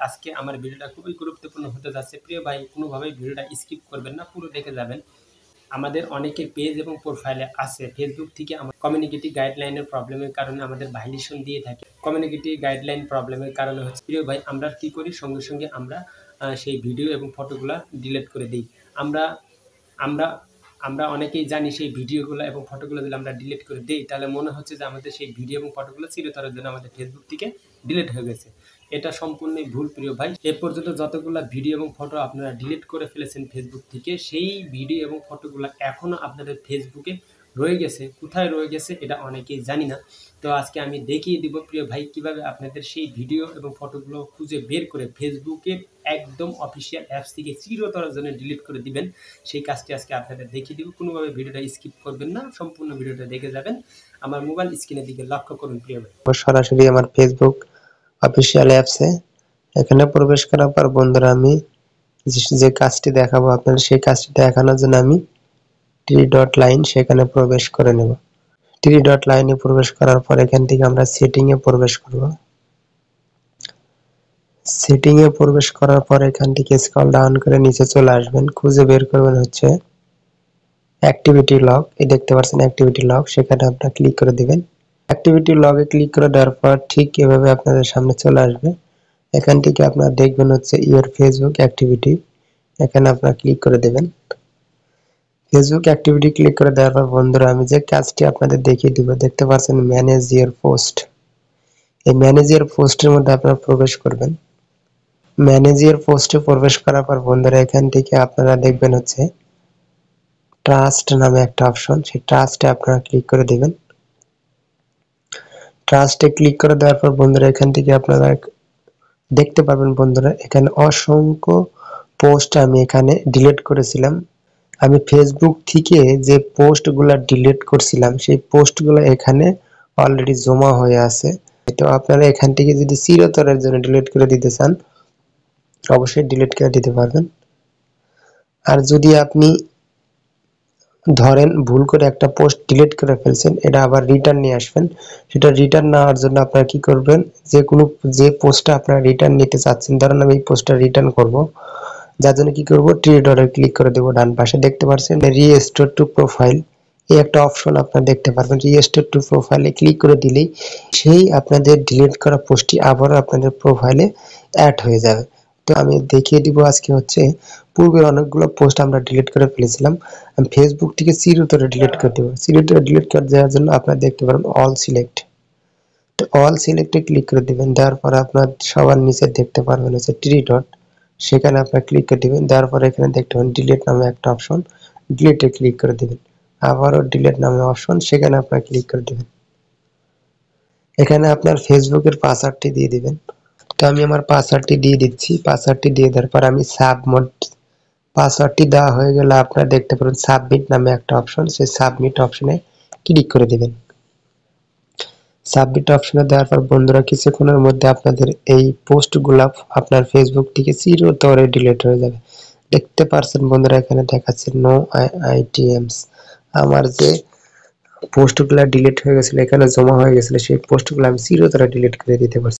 আজকে আমার ভিডিওটা খুবই গুরুত্বপূর্ণ হতে যাচ্ছে। প্রিয় ভাই, কোনোভাবেই ভিডিওটা স্কিপ করবেন না, পুরো দেখে যাবেন। আমাদের অনেকের পেজ এবং প্রোফাইলে আছে ফেসবুক থেকে আমার কমিউনিটি গাইডলাইনের প্রবলেমের কারণে আমাদের ভাইলেশন দিয়ে থাকে। কমিউনিটি গাইডলাইন প্রবলেমের কারণে হচ্ছে প্রিয় ভাই আমরা কী করি, সঙ্গে সঙ্গে আমরা সেই ভিডিও এবং ফটোগুলো ডিলিট করে দিই। আমরা আমরা আমরা অনেকেই জানি সেই ভিডিওগুলো এবং ফটোগুলো যদি আমরা ডিলিট করে দিই তাহলে মনে হচ্ছে যে আমাদের সেই ভিডিও এবং ফটোগুলো চিরতরের জন্য আমাদের ফেসবুক থেকে ডিলিট হয়ে গেছে। এটা সম্পূর্ণই ভুল প্রিয় ভাই। এ পর্যন্ত যতগুলো ভিডিও এবং ফটো আপনারা ডিলিট করে ফেলেছেন ফেসবুক থেকে, সেই ভিডিও এবং ফটোগুলো এখনও আপনাদের ফেসবুকে রয়ে গেছে। কোথায় রয়ে গেছে এটা অনেকেই জানি না। তো আজকে আমি দেখিয়ে দিব প্রিয় ভাই কিভাবে আপনাদের সেই ভিডিও এবং ফটোগুলো খুঁজে বের করে ফেসবুকের একদম অফিসিয়াল অ্যাপস থেকে চিরতরের জন্য ডিলিট করে দিবেন। সেই কাজটি আজকে আপনাদের দেখিয়ে দিব। কোনোভাবে ভিডিওটা স্কিপ করবেন না, সম্পূর্ণ ভিডিওটা দেখে যাবেন। আমার মোবাইল স্ক্রিনের দিকে লক্ষ্য করুন প্রিয় ভাই। সরাসরি আমার ফেসবুক অফিসিয়াল অ্যাপসে এখানে প্রবেশ করার পর বন্ধুরা আমি যে কাজটি দেখাবো আপনাদের, সেই কাজটি দেখানোর জন্য আমি 3 ডট লাইন সেখানে প্রবেশ করে নেব। 3 ডট লাইনে প্রবেশ করার পর এখান থেকে আমরা সেটিং এ প্রবেশ করব। সেটিং এ প্রবেশ করার পর এখান থেকে স্ক্রল ডাউন করে নিচে চলে আসবেন। খুঁজে বের করবেন হচ্ছে অ্যাক্টিভিটি লগ। এই দেখতে পাচ্ছেন অ্যাক্টিভিটি লগ, সেখানে আপনারা ক্লিক করে দিবেন। অ্যাক্টিভিটি লগে ক্লিক করে দেওয়ার পর ঠিক এভাবে আপনাদের সামনে চলে আসবে। এখান থেকে আপনারা দেখবেন হচ্ছে ইওর ফেসবুক অ্যাক্টিভিটি, এখানে আপনারা ক্লিক করে দেবেন। ফেসবুক অ্যাক্টিভিটি ক্লিক করে দেওয়ার পর বন্ধুরা আমি যে কাজটি আপনাদের দেখিয়ে দিব, দেখতে পাচ্ছেন ম্যানেজ ইওর পোস্ট। এই ম্যানেজ ইওর পোস্টের মধ্যে আপনারা প্রবেশ করবেন। ম্যানেজ ইওর পোস্টে প্রবেশ করার পর বন্ধুরা এখান থেকে আপনারা দেখবেন হচ্ছে ট্রাস্ট নামে একটা অপশন, সেই ট্রাস্টে আপনারা ক্লিক করে দিবেন। ট্রাস্টে ক্লিক করে দেওয়ার পর বন্ধুরা এখান থেকে আপনারা দেখতে পাবেন বন্ধুরা এখানে অসংখ্য পোস্ট আমি এখানে ডিলিট করেছিলাম। আমি ফেসবুক থেকে যে পোস্টগুলো ডিলিট করছিলাম সেই পোস্টগুলো এখানে অলরেডি জমা হয়ে আছে। তো আপনারা এখান থেকে যদি চিরতরের জন্য ডিলিট করে দিতে চান অবশ্যই ডিলিট করে দিতে পারবেন। আর যদি আপনি ধরেন ভুল করে একটা পোস্ট ডিলিট করে ফেলছেন, এটা আবার রিটার্ন নিয়ে আসবেন। সেটা রিটার্ন নেওয়ার জন্য আপনারা কি করবেন, যে পোস্টটা আপনারা রিটার্ন নিতে চাচ্ছেন, ধরেন আমি এই পোস্টটা রিটার্ন করব, যার জন্য কি করব থ্রি ডটে ক্লিক করে দেব। ডান পাশে দেখতে পাচ্ছেন রিস্টোর টু প্রোফাইল এই একটা অপশন আপনারা দেখতে পারবেন। রিস্টোর টু প্রোফাইলে ক্লিক করে দিলেই সেই আপনাদের ডিলিট করা পোস্টটি আবারও আপনাদের প্রোফাইলে অ্যাড হয়ে যাবে। তো আমি দেখিয়ে দিব আজকে হচ্ছে পূর্বের অনেকগুলো পোস্ট আমরা ডিলিট করে ফেলেছিলাম, আমি ফেসবুক থেকে চিরতরে ডিলিট করে দেবো। চিরতরে ডিলিট করে দেওয়ার জন্য আপনারা দেখতে পারেন অল সিলেক্ট। তো অল সিলেক্টে ক্লিক করে দিবেন। দেওয়ার পরে আপনার সবার নিচে দেখতে পারবেন হচ্ছে 3 ডট, সেখানে আপনারা ক্লিক করে দিবেন। দেওয়ার পরে এখানে দেখতে পাবেন ডিলিট নামে একটা অপশন, ডিলিটে ক্লিক করে দিবেন। আবারও ডিলিট নামে অপশন, সেখানে আপনারা ক্লিক করে দিবেন। এখানে আপনার ফেসবুকের পাসওয়ার্ডটি দিয়ে দিবেন। তো আমি আমার পাসওয়ার্ডটি দিয়ে দিচ্ছি। পাসওয়ার্ডটি দিয়ে দেওয়ার পর আমি পাসওয়ার্ডটি দেওয়া হয়ে গেলে আপনারা দেখতে পাবেন সাবমিট নামে একটা অপশন, সেই সাবমিট অপশনে ক্লিক করে দিবেন। সাবমিট অপশনে দেওয়ার পর বন্ধুরা কিছুক্ষণের মধ্যে আপনাদের এই পোস্টগুলো আপনার ফেসবুক থেকে চিরতরে ডিলিট হয়ে যাবে। দেখতে পাচ্ছেন বন্ধুরা এখানে দেখাচ্ছে নো আইটেমস। আমার যে পোস্টগুলো ডিলিট হয়ে গেছিল, এখানে জমা হয়ে গেছিল, সেই পোস্টগুলো আমি চিরতরে ডিলিট করে দিতে পারছি।